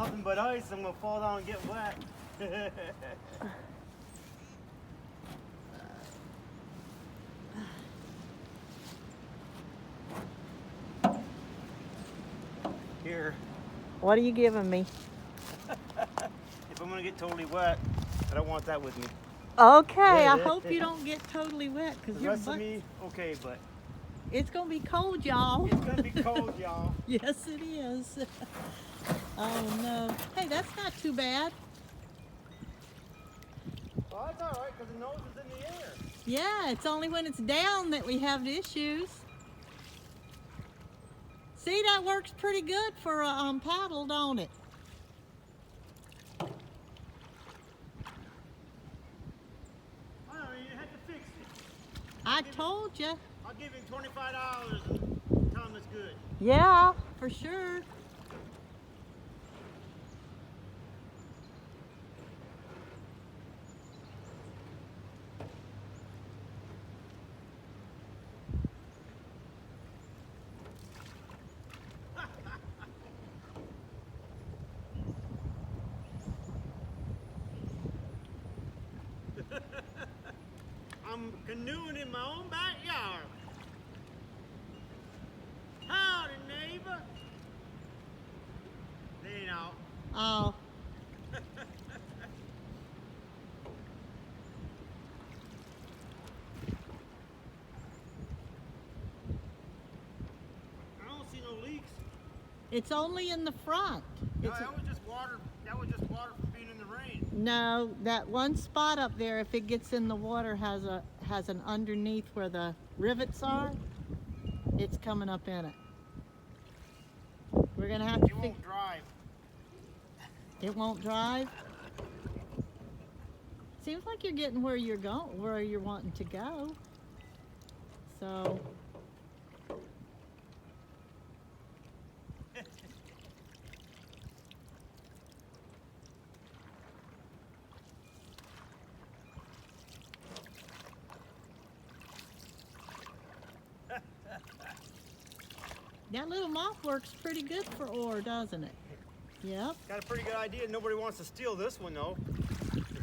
nothing but ice. I'm gonna fall down and get wet. Here. What are you giving me? If I'm gonna get totally wet, I don't want that with me. Okay, I hope you don't get totally wet because The your rest butt. of me, okay, but It's gonna be cold, y'all. it's gonna be cold, y'all. Yes, it is. Oh no. Hey, that's not too bad. Well, that's all right because the nose is in the air. Yeah, it's only when it's down that we have issues. See, that works pretty good for a paddle, don't it? You had to fix it. I told you. I'll give him $25 and tell him it's good. Yeah, for sure. I'm canoeing in my own backyard. Howdy, neighbor. They ain't out. Oh. I don't see no leaks. It's only in the front. No, It's that was just water. That was just water from being in the rain. No, that one spot up there, if it gets in the water, has an underneath where the rivets are. It's coming up in it. We're gonna have to It won't drive. It won't drive. Seems like you're getting where you're going, where you're wanting to go. So. That little mop works pretty good for ore, doesn't it? Yep. Got a pretty good idea. Nobody wants to steal this one though,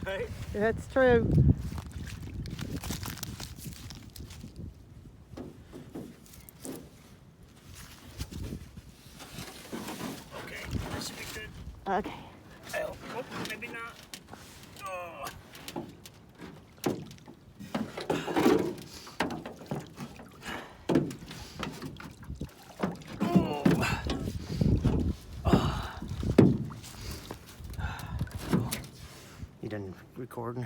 right? That's true. Okay, that should be good. Okay. Oh, maybe not. Oh. You done recording?